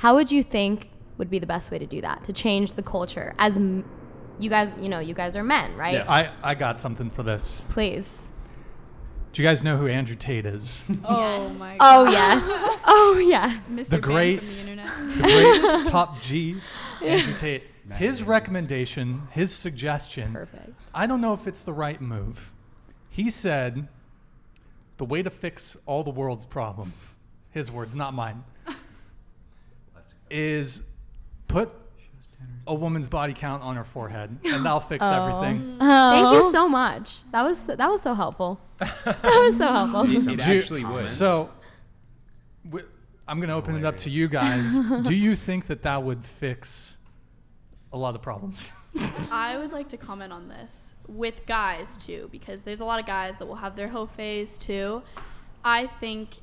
how would you think would be the best way to do that, to change the culture? As you guys, you guys are men, right? Yeah, I got something for this. Please. Do you guys know who Andrew Tate is? Oh my God. Oh yes. Oh yes. Mr. The Bang great, from the internet. the great top G, Andrew Tate. His recommendation, his suggestion. Perfect. I don't know if it's the right move. He said, the way to fix all the world's problems, his words, not mine, is put a woman's body count on her forehead, and that'll fix everything. Thank you so much. That was so helpful. That was so helpful. It actually would. So, I'm going to open it up to you guys. Do you think that would fix a lot of problems? I would like to comment on this with guys too, because there's a lot of guys that will have their hoe phase too. I think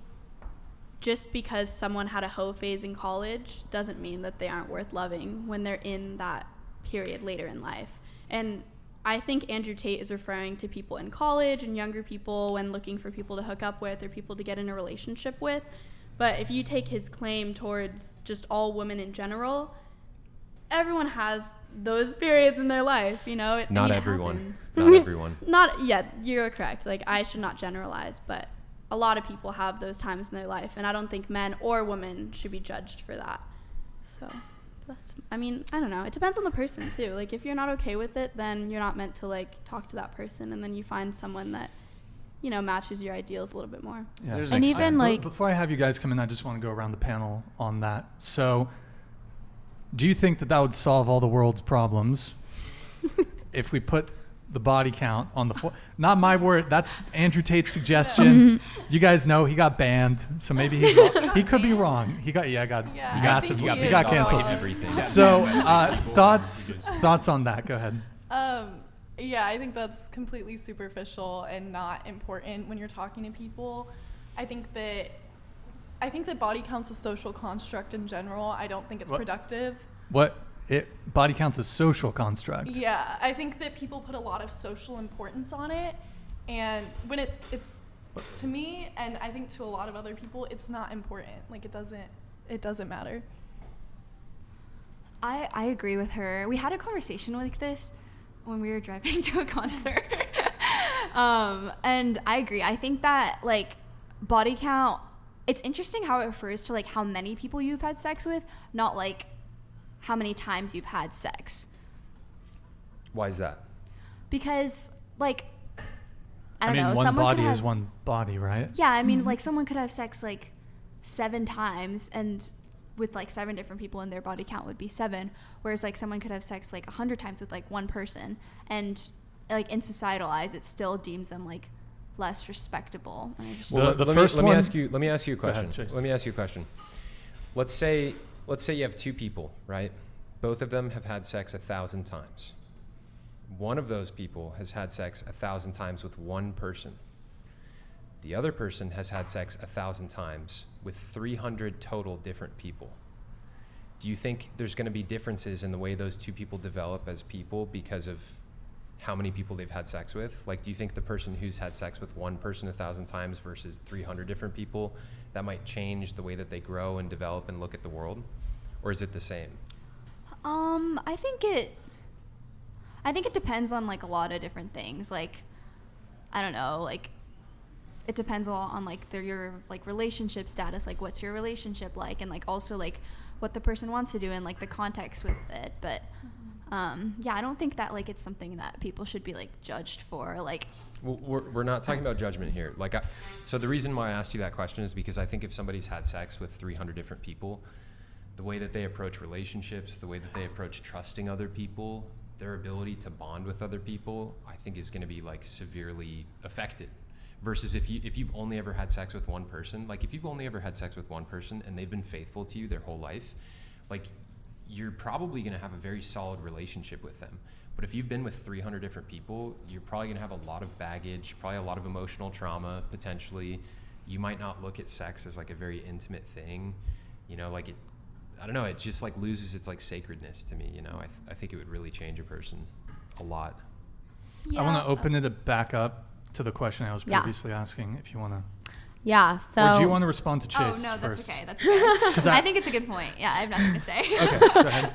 just because someone had a hoe phase in college doesn't mean that they aren't worth loving when they're in that period later in life. And I think Andrew Tate is referring to people in college and younger people when looking for people to hook up with or people to get in a relationship with. But if you take his claim towards just all women in general, everyone has those periods in their life, Not everyone. Happens. Not everyone. You're correct. Like, I should not generalize, but a lot of people have those times in their life, and I don't think men or women should be judged for that. So I don't know. It depends on the person too. Like, if you're not okay with it, then you're not meant to like talk to that person, and then you find someone that matches your ideals a little bit more. Yeah. And even like before I have you guys come in, I just want to go around the panel on that. So, do you think that would solve all the world's problems if we put the body count on the not my word, that's Andrew Tate's suggestion. You guys know he got banned, so maybe he's wrong. He could be wrong. He got canceled. Everything. So thoughts on that? Go ahead. Yeah, I think that's completely superficial and not important when you're talking to people. I think that body count's a social construct in general. I don't think it's productive. Body count's a social construct. Yeah, I think that people put a lot of social importance on it, and when it's to me, and I think to a lot of other people, it's not important. Like, it doesn't matter. I agree with her. We had a conversation like this when we were driving to a concert. And I agree. I think that like body count, it's interesting how it refers to like how many people you've had sex with, not like how many times you've had sex. Why is that? Because like, I don't know. One body is one body, right? Yeah, I mean, like someone could have sex like 7 times and with like 7 different people and their body count would be 7, whereas like someone could have sex like 100 times with like one person, and like in societal eyes it still deems them like less respectable. Well, let me ask you a question. Ahead, let me ask you a question. Let's say you have 2 people, right? Both of them have had sex 1,000 times. One of those people has had sex 1,000 times with one person. The other person has had sex 1,000 times with 300 total different people. Do you think there's going to be differences in the way those 2 people develop as people because of how many people they've had sex with? Like, do you think the person who's had sex with one person 1,000 times versus 300 different people, that might change the way that they grow and develop and look at the world? Or is it the same? I think it depends on like a lot of different things. Like, I don't know, like it depends a lot on like your like relationship status, like what's your relationship like, and like also like what the person wants to do and like the context with it. But yeah, I don't think that like it's something that people should be like judged for. Like, well, we're not talking about judgment here. Like, so the reason why I asked you that question is because I think if somebody's had sex with 300 different people, the way that they approach relationships, the way that they approach trusting other people, their ability to bond with other people, I think is going to be like severely affected. Versus if you've only ever had sex with one person, like if you've only ever had sex with one person and they've been faithful to you their whole life, like you're probably going to have a very solid relationship with them. But if you've been with 300 different people, you're probably going to have a lot of baggage, probably a lot of emotional trauma, potentially. You might not look at sex as like a very intimate thing, like it, I don't know, it just like loses its like sacredness to me, I think it would really change a person a lot. yeah. I want to open it back up to the question I was previously asking, if you want to. Yeah. So. Or do you want to respond to Oh, Chase no, first? that's okay. That's okay. 'Cause I think it's a good point. Yeah, I have nothing to say. Okay, go ahead.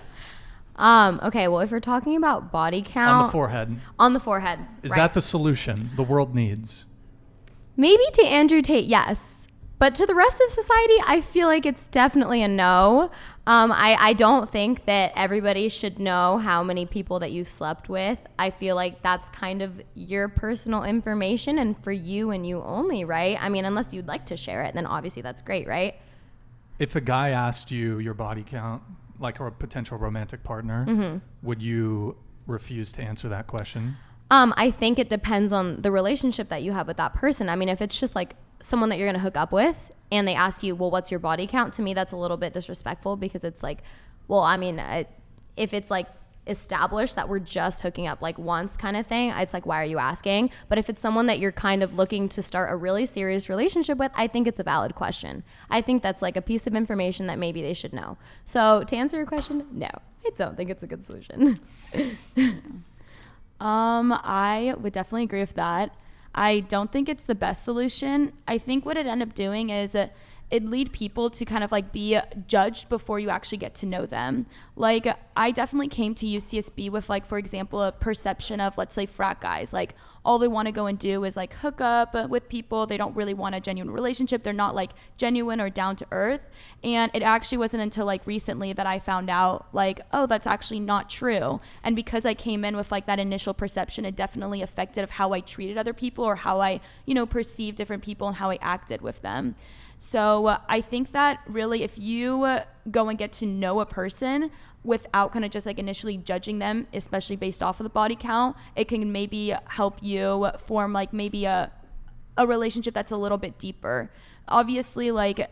Okay. Well, if we're talking about body count. On the forehead. On the forehead. Is right. that the solution the world needs? Maybe to Andrew Tate, yes. But to the rest of society, I feel like it's definitely a no. I don't think that everybody should know how many people that you've slept with. I feel like that's kind of your personal information and for you and you only, right? I mean, unless you'd like to share it, then obviously that's great, right? If a guy asked you your body count, like a potential romantic partner, Mm-hmm. would you refuse to answer that question? I think it depends on the relationship that you have with that person. I mean, if it's just like someone that you're going to hook up with and they ask you, well, what's your body count? To me, that's a little bit disrespectful because it's like, well, I mean, if it's like established that we're just hooking up like once kind of thing, it's like, why are you asking? But if it's someone that you're kind of looking to start a really serious relationship with, I think it's a valid question. I think that's like a piece of information that maybe they should know. So to answer your question, no, I don't think it's a good solution. I would definitely agree with that. I don't think it's the best solution. I think what it ended up doing is it'd lead people to kind of like be judged before you actually get to know them. Like I definitely came to UCSB with like, for example, a perception of, let's say, frat guys. Like all they want to go and do is like hook up with people. They don't really want a genuine relationship. They're not like genuine or down to earth. And it actually wasn't until like recently that I found out like, oh, that's actually not true. And because I came in with like that initial perception, it definitely affected of how I treated other people or how I, perceived different people and how I acted with them. So I think that really if you go and get to know a person without kind of just like initially judging them, especially based off of the body count, it can maybe help you form like maybe a relationship that's a little bit deeper. Obviously, like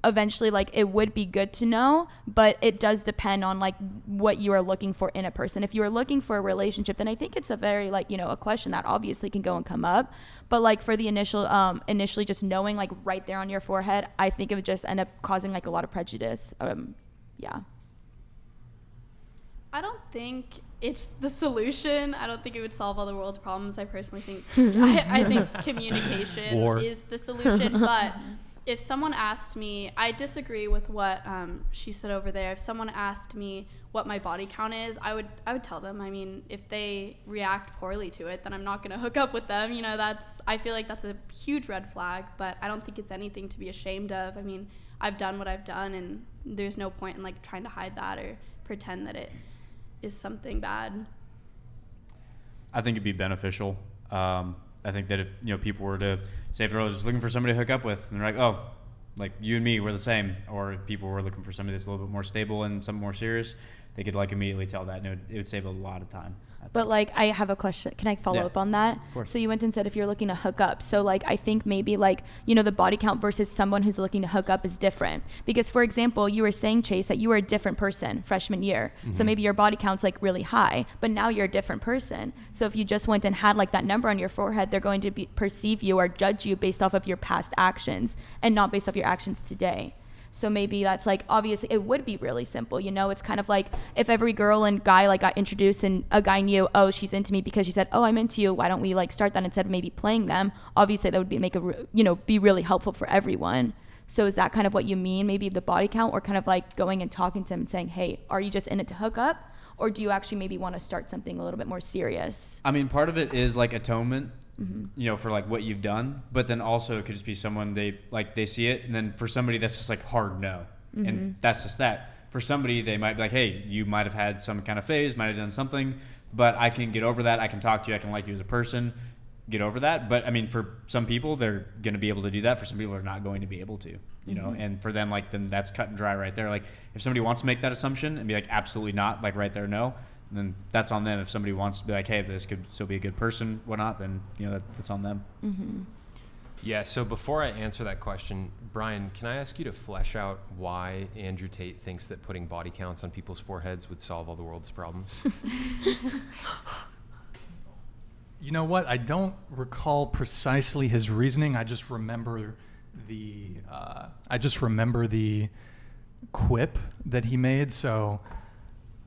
eventually like it would be good to know, but it does depend on like what you are looking for in a person. If you are looking for a relationship, then I think it's a very like, a question that obviously can go and come up. But like for the initially just knowing like right there on your forehead, I think it would just end up causing like a lot of prejudice. Yeah. I don't think it's the solution. I don't think it would solve all the world's problems. I personally think I think communication is the solution. But if someone asked me, I disagree with what she said over there. If someone asked me what my body count is, I would tell them. I mean, if they react poorly to it, then I'm not going to hook up with them. I feel like that's a huge red flag, but I don't think it's anything to be ashamed of. I mean, I've done what I've done, and there's no point in like trying to hide that or pretend that it is something bad. I think it'd be beneficial. I think that if people were to say if they're just looking for somebody to hook up with and they're like, oh, like you and me, we're the same, or if people were looking for somebody that's a little bit more stable and something more serious, they could like immediately tell that, and it would save a lot of time. But like I have a question. Can I follow up on that? Of course. So you went and said if you're looking to hook up. So like I think maybe like, the body count versus someone who's looking to hook up is different. Because for example, you were saying, Chase, that you were a different person freshman year. Mm-hmm. So maybe your body count's like really high, but now you're a different person. So if you just went and had like that number on your forehead, they're going to perceive you or judge you based off of your past actions and not based off your actions today. So maybe that's like, obviously it would be really simple. It's kind of like if every girl and guy like got introduced and a guy knew, oh, she's into me because she said, oh, I'm into you. Why don't we like start that instead of maybe playing them? Obviously that would be really helpful for everyone. So is that kind of what you mean? Maybe the body count, or kind of like going and talking to them and saying, hey, are you just in it to hook up? Or do you actually maybe want to start something a little bit more serious? I mean, part of it is like atonement. Mm-hmm. For like what you've done, but then also it could just be someone they see it, and then for somebody that's just like hard no, mm-hmm. and that's just that. For somebody, they might be like, hey, you might have had some kind of phase, might have done something, but I can get over that. I can talk to you. I can like you as a person, get over that. But I mean, for some people, they're going to be able to do that. For some people, they're not going to be able to, Mm-hmm. and for them, like, then that's cut and dry right there. Like if somebody wants to make that assumption and be like, absolutely not, like right there, no, then that's on them. If somebody wants to be like, hey, this could still be a good person, whatnot, then that's on them. Mm-hmm. Yeah, so before I answer that question, Brian, can I ask you to flesh out why Andrew Tate thinks that putting body counts on people's foreheads would solve all the world's problems? You know what? I don't recall precisely his reasoning. I just remember the quip that he made. So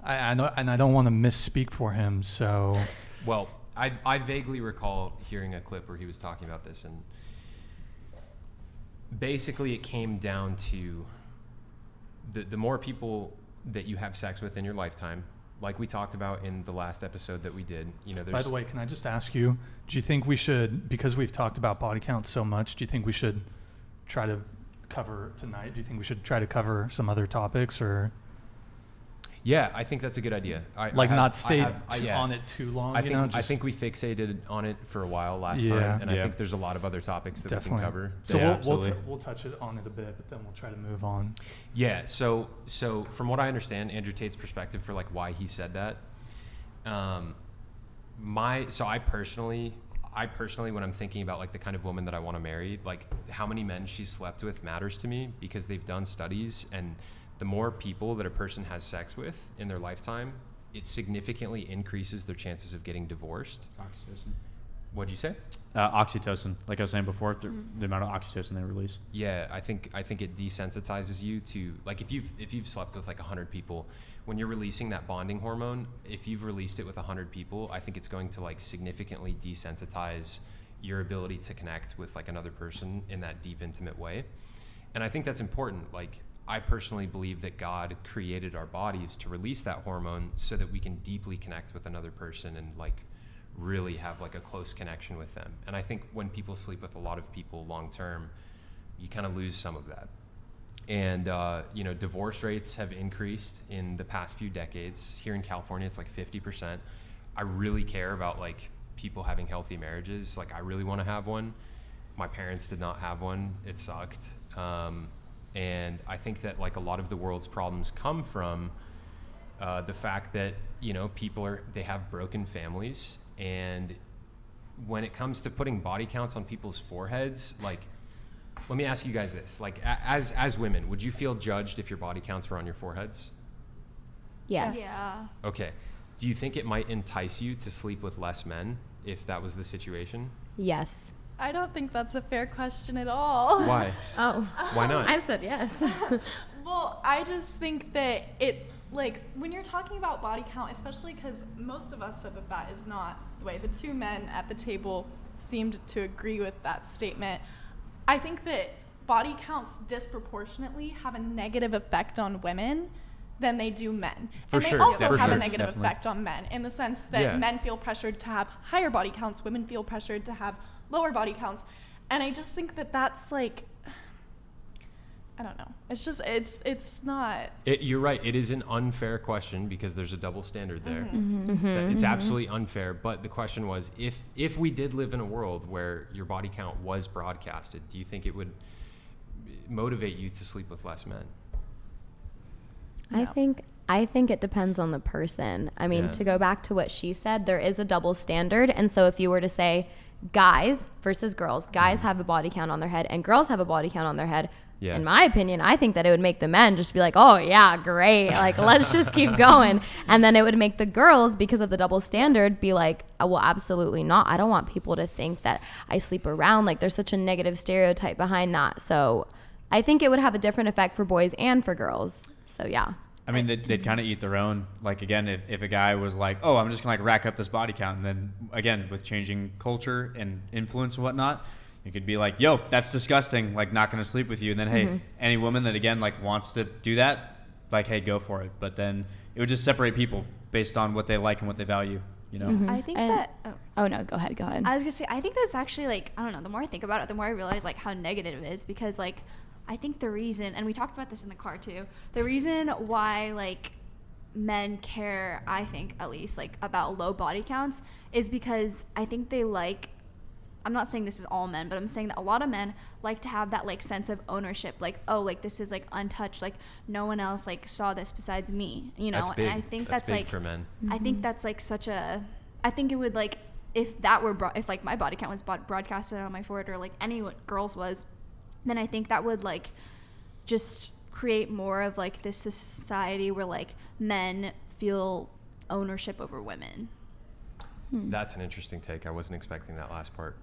I know, and I don't want to misspeak for him. So, well, I vaguely recall hearing a clip where he was talking about this, and basically it came down to the more people that you have sex with in your lifetime, like we talked about in the last episode that we did, you know, there's... By the way, can I just ask you, do you think we should, because we've talked about body count so much, do you think we should try to cover tonight? Do you think we should try to cover some other topics, or... Yeah, I think that's a good idea. Not stay on it too long. I think we fixated on it for a while last time, and I think there's a lot of other topics that we can cover. So we'll touch it on it a bit, but then we'll try to move on. Yeah. So from what I understand, Andrew Tate's perspective for like why he said that. I personally, when I'm thinking about like the kind of woman that I want to marry, like how many men she's slept with matters to me, because they've done studies, and the more people that a person has sex with in their lifetime, it significantly increases their chances of getting divorced. Oxytocin. What'd you say? Oxytocin, like I was saying before, the amount of oxytocin they release. Yeah, I think it desensitizes you to, like, if you've slept with like 100 people, when you're releasing that bonding hormone, if you've released it with 100 people, I think it's going to like significantly desensitize your ability to connect with like another person in that deep, intimate way. And I think that's important. Like, I personally believe that God created our bodies to release that hormone so that we can deeply connect with another person and like really have like a close connection with them. And I think when people sleep with a lot of people long term, you kind of lose some of that. And divorce rates have increased in the past few decades. Here in California, it's like 50%. I really care about like people having healthy marriages. Like, I really want to have one. My parents did not have one. It sucked. And I think that like a lot of the world's problems come from the fact that, you know, they have broken families. And when it comes to putting body counts on people's foreheads, like, let me ask you guys this, like, as women, would you feel judged if your body counts were on your foreheads? Yes. Yeah. Okay. Do you think it might entice you to sleep with less men if that was the situation? Yes. I don't think that's a fair question at all. Why? Oh. Why not? I said yes. Well, I just think that it, like, when you're talking about body count, especially because most of us said that is not the way. The two men at the table seemed to agree with that statement. I think that body counts disproportionately have a negative effect on women than they do men. For and sure. they also For have sure. a negative Definitely. effect on men in the sense that men feel pressured to have higher body counts, women feel pressured to have lower body counts. And I just think that that's like, I don't know. It's just, it's not. You're right. It is an unfair question because there's a double standard there. It's absolutely unfair. But the question was, if we did live in a world where your body count was broadcasted, do you think it would motivate you to sleep with less men? I think it depends on the person. I mean, to go back to what she said, there is a double standard. And so if you were to say guys versus girls, guys have a body count on their head and girls have a body count on their head. Yeah. In my opinion, I think that it would make the men just be like, oh yeah, great. Like, let's just keep going. And then it would make the girls, because of the double standard, be like, oh, well, absolutely not. I don't want people to think that I sleep around. Like, there's such a negative stereotype behind that. So I think it would have a different effect for boys and for girls. So yeah. I mean, they'd kind of eat their own. Like, again, if a guy was like, oh, I'm just going to like rack up this body count. And then, again, with changing culture and influence and whatnot, you could be like, yo, that's disgusting. Like, not going to sleep with you. And then, hey, any woman that, again, like wants to do that, like, hey, go for it. But then it would just separate people based on what they like and what they value, you know? I think that... Oh, no, go ahead. I was going to say, I think that's actually, like, I don't know, the more I think about it, the more I realize, like, how negative it is. Because, like, I think the reason, and we talked about this in the car, too, the reason why, like, men care, I think, at least, like, about low body counts is because I think they like... I'm not saying this is all men, but I'm saying that a lot of men like to have that like sense of ownership, like, oh, like this is like untouched, like no one else like saw this besides me, you know. That's big. And I think that's big like for men. I think that's like such a. I think it would like if that were if like my body count was broadcasted on my forehead or like any girls was, then I think that would like just create more of like this society where like men feel ownership over women. That's an interesting take. I wasn't expecting that last part.